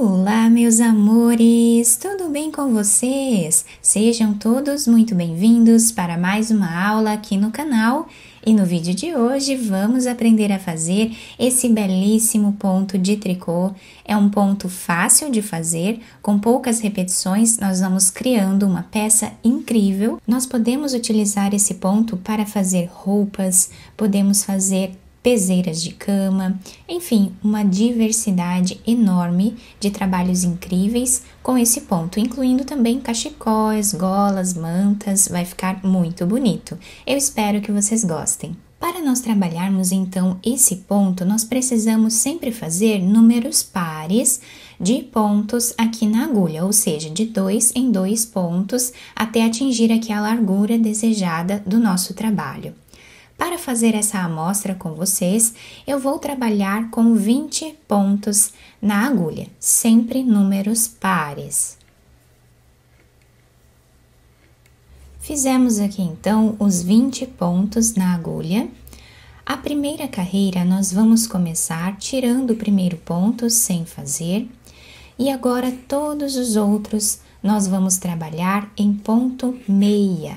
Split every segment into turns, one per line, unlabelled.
Olá, meus amores! Tudo bem com vocês? Sejam todos muito bem-vindos para mais uma aula aqui no canal. E no vídeo de hoje vamos aprender a fazer esse belíssimo ponto de tricô. É um ponto fácil de fazer, com poucas repetições nós vamos criando uma peça incrível. Nós podemos utilizar esse ponto para fazer roupas, podemos fazer peseiras de cama, enfim, uma diversidade enorme de trabalhos incríveis com esse ponto, incluindo também cachecóis, golas, mantas, vai ficar muito bonito. Eu espero que vocês gostem. Para nós trabalharmos então esse ponto, nós precisamos sempre fazer números pares de pontos aqui na agulha, ou seja, de 2 em 2 pontos até atingir aqui a largura desejada do nosso trabalho. Para fazer essa amostra com vocês, eu vou trabalhar com 20 pontos na agulha, sempre números pares. Fizemos aqui então os 20 pontos na agulha. A primeira carreira nós vamos começar tirando o primeiro ponto sem fazer, e agora todos os outros nós vamos trabalhar em ponto meia.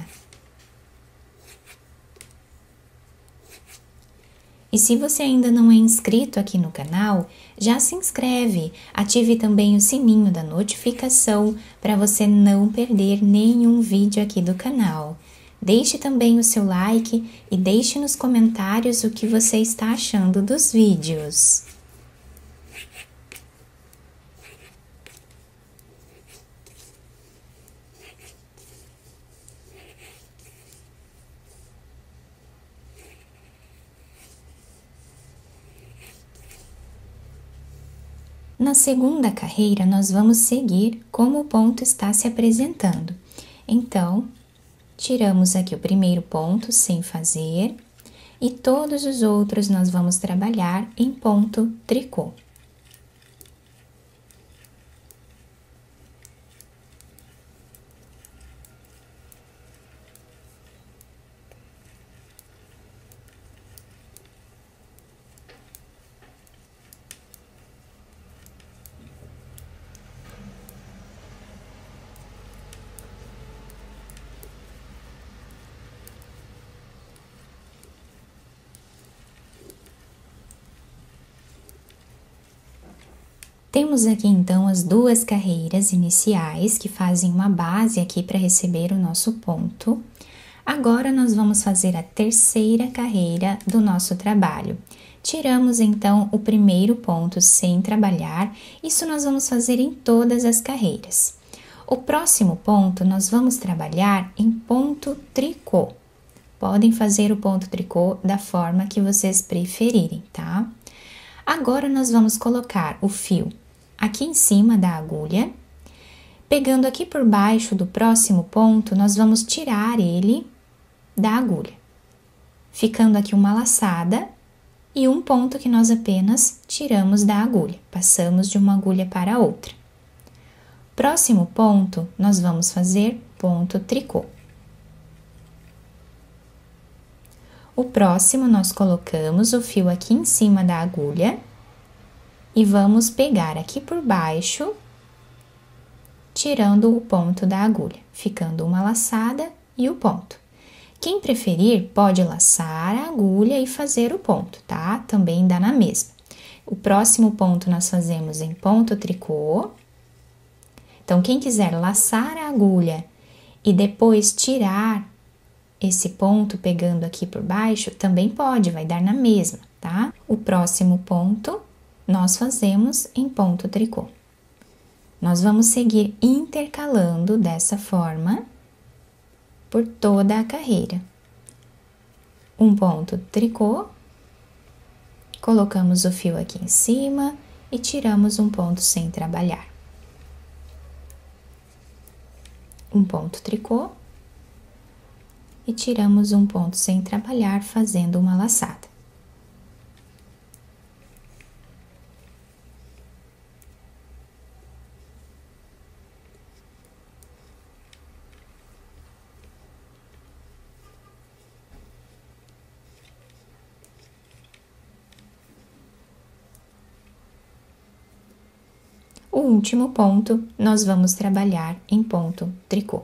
E se você ainda não é inscrito aqui no canal, já se inscreve, ative também o sininho da notificação para você não perder nenhum vídeo aqui do canal. Deixe também o seu like e deixe nos comentários o que você está achando dos vídeos. Na segunda carreira, nós vamos seguir como o ponto está se apresentando. Então, tiramos aqui o primeiro ponto sem fazer e todos os outros nós vamos trabalhar em ponto tricô. Temos aqui então as duas carreiras iniciais que fazem uma base aqui para receber o nosso ponto. Agora nós vamos fazer a terceira carreira do nosso trabalho. Tiramos então o primeiro ponto sem trabalhar, isso nós vamos fazer em todas as carreiras. O próximo ponto nós vamos trabalhar em ponto tricô. Podem fazer o ponto tricô da forma que vocês preferirem, tá? Agora nós vamos colocar o fio aqui em cima da agulha, pegando aqui por baixo do próximo ponto, nós vamos tirar ele da agulha, ficando aqui uma laçada e um ponto que nós apenas tiramos da agulha, passamos de uma agulha para outra. Próximo ponto, nós vamos fazer ponto tricô. O próximo, nós colocamos o fio aqui em cima da agulha e vamos pegar aqui por baixo, tirando o ponto da agulha, ficando uma laçada e o ponto. Quem preferir, pode laçar a agulha e fazer o ponto, tá? Também dá na mesma. O próximo ponto nós fazemos em ponto tricô. Então, quem quiser laçar a agulha e depois tirar esse ponto pegando aqui por baixo, também pode, vai dar na mesma, tá? O próximo ponto nós fazemos em ponto tricô. Nós vamos seguir intercalando dessa forma por toda a carreira. Um ponto tricô, colocamos o fio aqui em cima e tiramos um ponto sem trabalhar. Um ponto tricô e tiramos um ponto sem trabalhar, fazendo uma laçada. O último ponto, nós vamos trabalhar em ponto tricô.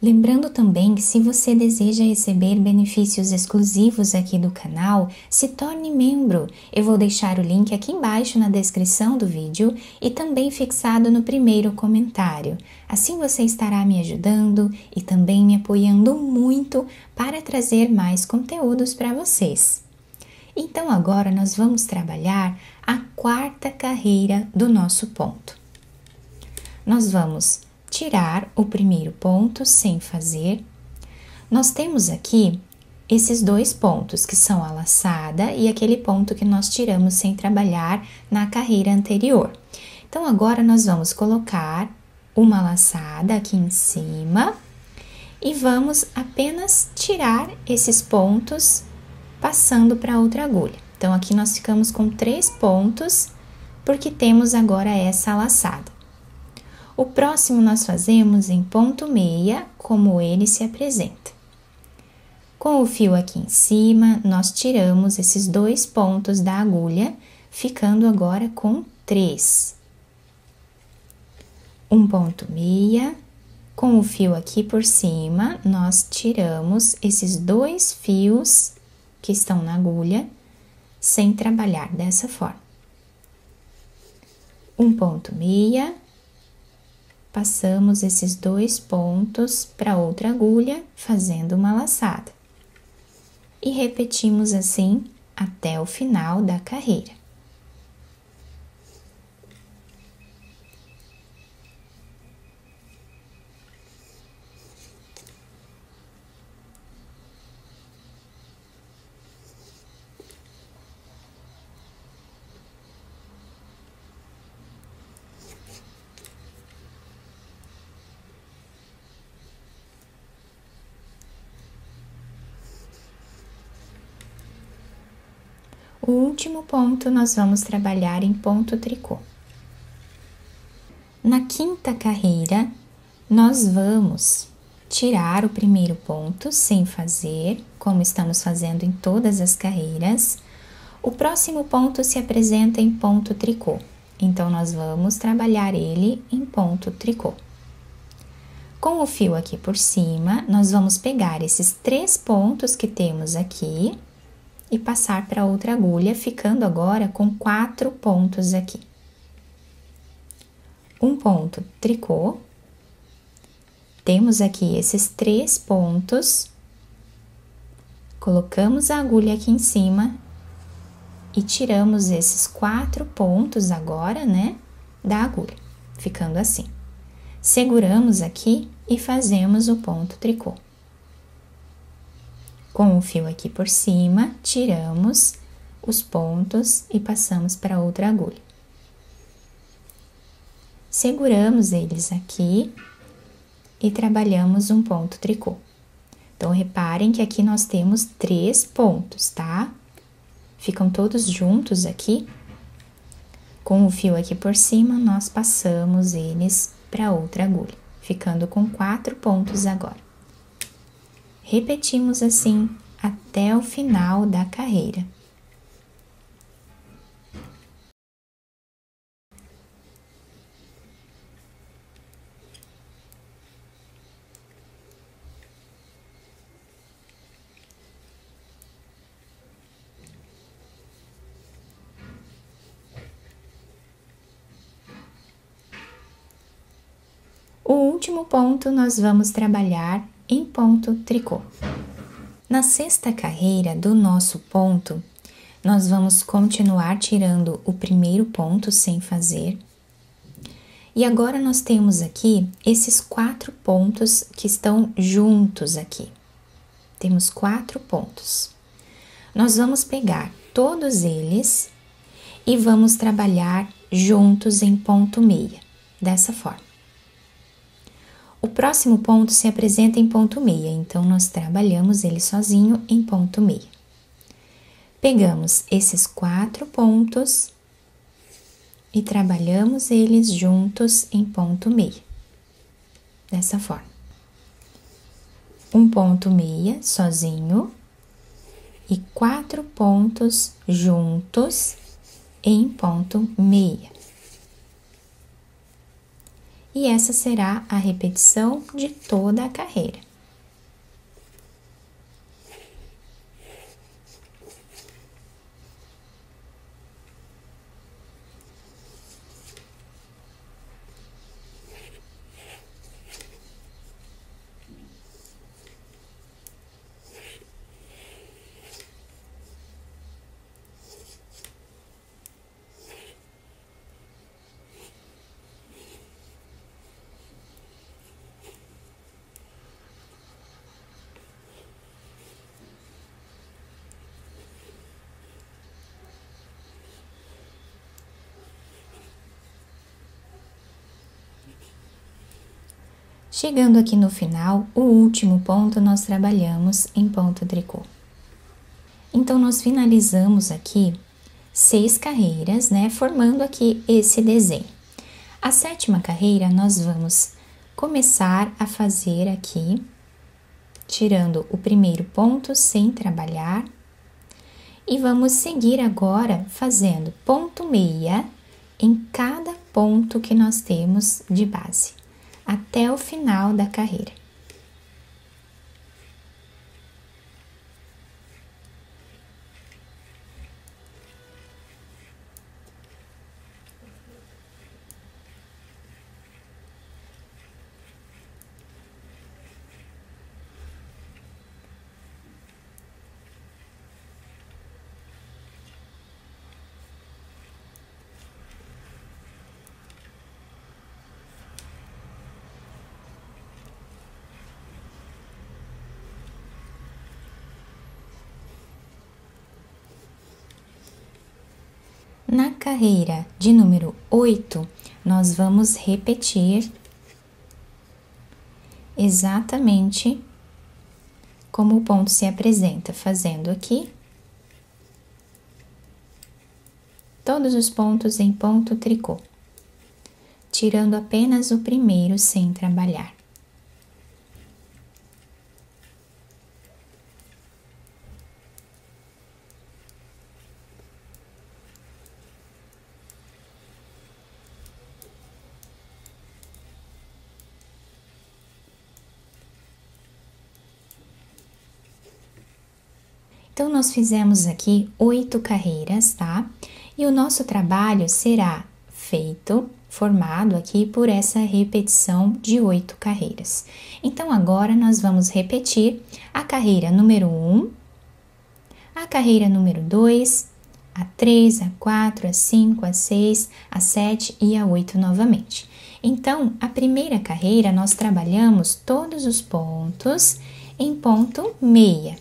Lembrando também que se você deseja receber benefícios exclusivos aqui do canal, se torne membro. Eu vou deixar o link aqui embaixo na descrição do vídeo e também fixado no primeiro comentário. Assim você estará me ajudando e também me apoiando muito para trazer mais conteúdos para vocês. Então agora nós vamos trabalhar a quarta carreira do nosso ponto. Nós vamos tirar o primeiro ponto sem fazer. Nós temos aqui esses dois pontos, que são a laçada e aquele ponto que nós tiramos sem trabalhar na carreira anterior. Então, agora nós vamos colocar uma laçada aqui em cima e vamos apenas tirar esses pontos passando para outra agulha. Então, aqui nós ficamos com 3 pontos, porque temos agora essa laçada. O próximo nós fazemos em ponto meia, como ele se apresenta. Com o fio aqui em cima, nós tiramos esses 2 pontos da agulha, ficando agora com 3. Um ponto meia, com o fio aqui por cima, nós tiramos esses 2 fios que estão na agulha, sem trabalhar dessa forma. Um ponto meia, passamos esses 2 pontos para outra agulha, fazendo uma laçada. E repetimos assim até o final da carreira. O último ponto, nós vamos trabalhar em ponto tricô. Na quinta carreira, nós vamos tirar o primeiro ponto sem fazer, como estamos fazendo em todas as carreiras. O próximo ponto se apresenta em ponto tricô, então nós vamos trabalhar ele em ponto tricô. Com o fio aqui por cima, nós vamos pegar esses 3 pontos que temos aqui e passar para outra agulha, ficando agora com 4 pontos aqui. Um ponto tricô. Temos aqui esses 3 pontos. Colocamos a agulha aqui em cima e tiramos esses 4 pontos agora, né, da agulha, ficando assim. Seguramos aqui e fazemos o ponto tricô. Com o fio aqui por cima, tiramos os pontos e passamos para outra agulha. Seguramos eles aqui e trabalhamos um ponto tricô. Então, reparem que aqui nós temos 3 pontos, tá? Ficam todos juntos aqui. Com o fio aqui por cima, nós passamos eles para outra agulha, ficando com 4 pontos agora. Repetimos assim até o final da carreira. O último ponto nós vamos trabalhar em ponto tricô. Na sexta carreira do nosso ponto, nós vamos continuar tirando o primeiro ponto sem fazer. E agora nós temos aqui esses 4 pontos que estão juntos aqui. Temos 4 pontos. Nós vamos pegar todos eles e vamos trabalhar juntos em ponto meia, dessa forma. O próximo ponto se apresenta em ponto meia, então nós trabalhamos ele sozinho em ponto meia. Pegamos esses 4 pontos e trabalhamos eles juntos em ponto meia, dessa forma. Um ponto meia sozinho e 4 pontos juntos em ponto meia. E essa será a repetição de toda a carreira. Chegando aqui no final, o último ponto nós trabalhamos em ponto tricô. Então, nós finalizamos aqui 6 carreiras, né, formando aqui esse desenho. A 7ª carreira, nós vamos começar a fazer aqui, tirando o primeiro ponto sem trabalhar, e vamos seguir agora fazendo ponto meia em cada ponto que nós temos de base, até o final da carreira. Na carreira de número 8, nós vamos repetir exatamente como o ponto se apresenta, fazendo aqui todos os pontos em ponto tricô, tirando apenas o primeiro sem trabalhar. Então, nós fizemos aqui 8 carreiras, tá? E o nosso trabalho será feito, formado aqui por essa repetição de 8 carreiras. Então, agora nós vamos repetir a carreira número 1, a carreira número 2, a 3, a 4, a 5, a 6, a 7 e a 8 novamente. Então, a primeira carreira nós trabalhamos todos os pontos em ponto meia.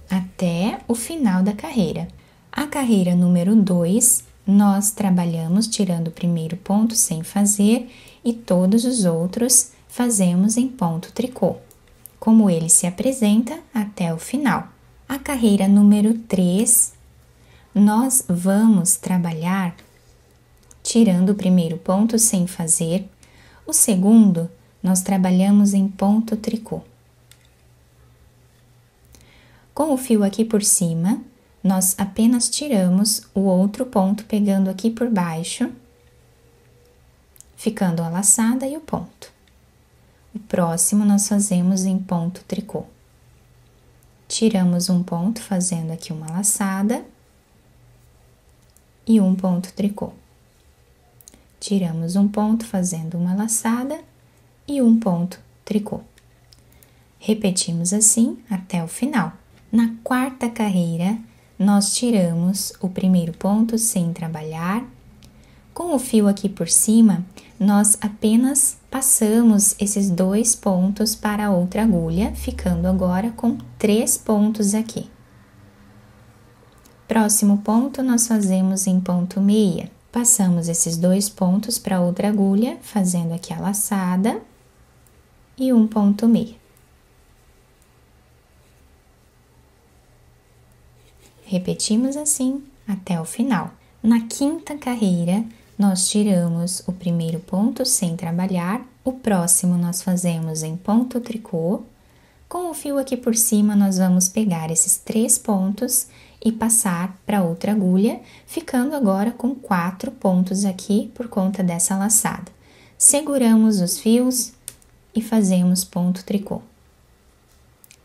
Até o final da carreira. A carreira número 2, nós trabalhamos tirando o primeiro ponto sem fazer e todos os outros fazemos em ponto tricô, como ele se apresenta até o final. A carreira número 3, nós vamos trabalhar tirando o primeiro ponto sem fazer, o segundo nós trabalhamos em ponto tricô. Com o fio aqui por cima, nós apenas tiramos o outro ponto pegando aqui por baixo, ficando a laçada e o ponto. O próximo nós fazemos em ponto tricô. Tiramos um ponto fazendo aqui uma laçada e um ponto tricô. Tiramos um ponto fazendo uma laçada e um ponto tricô. Repetimos assim até o final. Na 4ª carreira, nós tiramos o primeiro ponto sem trabalhar. Com o fio aqui por cima, nós apenas passamos esses 2 pontos para a outra agulha, ficando agora com 3 pontos aqui. Próximo ponto, nós fazemos em ponto meia. Passamos esses 2 pontos para outra agulha, fazendo aqui a laçada e um ponto meia. Repetimos assim até o final. Na 5ª carreira, nós tiramos o primeiro ponto sem trabalhar, o próximo nós fazemos em ponto tricô. Com o fio aqui por cima, nós vamos pegar esses 3 pontos e passar para outra agulha, ficando agora com 4 pontos aqui por conta dessa laçada. Seguramos os fios e fazemos ponto tricô.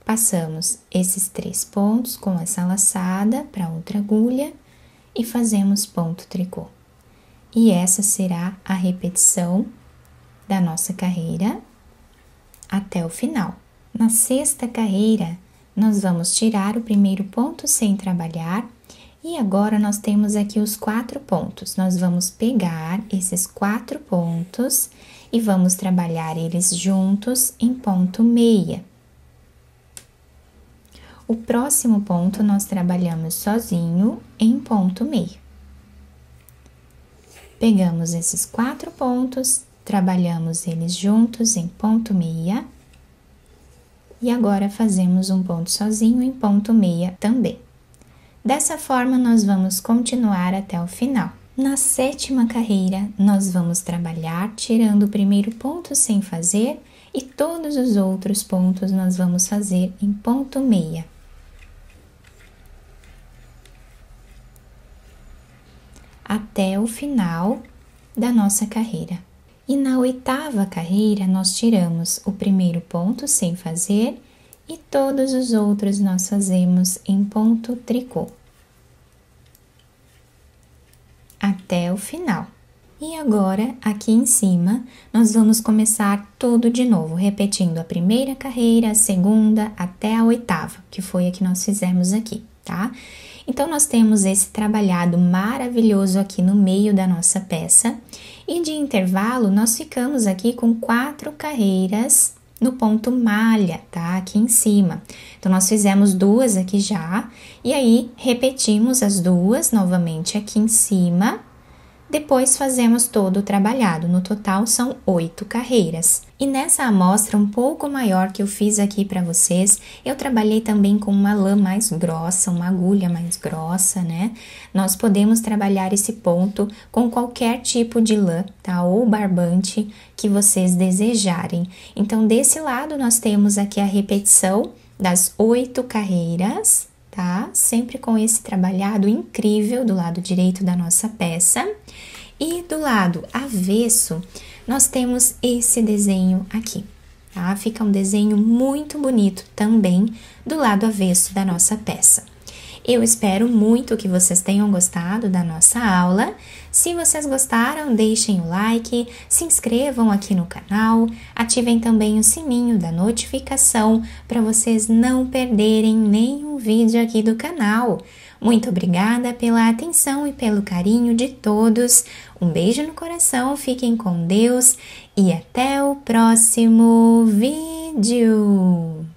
Passamos esses 3 pontos com essa laçada para outra agulha e fazemos ponto tricô. E essa será a repetição da nossa carreira até o final. Na 6ª carreira, nós vamos tirar o primeiro ponto sem trabalhar e agora nós temos aqui os 4 pontos. Nós vamos pegar esses 4 pontos e vamos trabalhar eles juntos em ponto meia. O próximo ponto nós trabalhamos sozinho em ponto meio. Pegamos esses 4 pontos, trabalhamos eles juntos em ponto meia. E agora fazemos um ponto sozinho em ponto meia também. Dessa forma, nós vamos continuar até o final. Na 7ª carreira, nós vamos trabalhar tirando o primeiro ponto sem fazer e todos os outros pontos nós vamos fazer em ponto meia. Até o final da nossa carreira. E na 8ª carreira, nós tiramos o primeiro ponto sem fazer e todos os outros nós fazemos em ponto tricô. Até o final. E agora, aqui em cima, nós vamos começar tudo de novo, repetindo a primeira carreira, a segunda, até a 8ª, que foi a que nós fizemos aqui, tá? Então, nós temos esse trabalhado maravilhoso aqui no meio da nossa peça. E de intervalo, nós ficamos aqui com 4 carreiras no ponto malha, tá? Aqui em cima. Então, nós fizemos 2 aqui já, e aí repetimos as 2 novamente aqui em cima. Depois fazemos todo o trabalhado, no total são 8 carreiras. E nessa amostra um pouco maior que eu fiz aqui para vocês, eu trabalhei também com uma lã mais grossa, uma agulha mais grossa, né? Nós podemos trabalhar esse ponto com qualquer tipo de lã, tá? Ou barbante que vocês desejarem. Então, desse lado nós temos aqui a repetição das 8 carreiras, tá? Sempre com esse trabalhado incrível do lado direito da nossa peça. E do lado avesso, nós temos esse desenho aqui, tá? Fica um desenho muito bonito também do lado avesso da nossa peça. Eu espero muito que vocês tenham gostado da nossa aula. Se vocês gostaram, deixem o like, se inscrevam aqui no canal, ativem também o sininho da notificação para vocês não perderem nenhum vídeo aqui do canal. Muito obrigada pela atenção e pelo carinho de todos. Um beijo no coração, fiquem com Deus e até o próximo vídeo!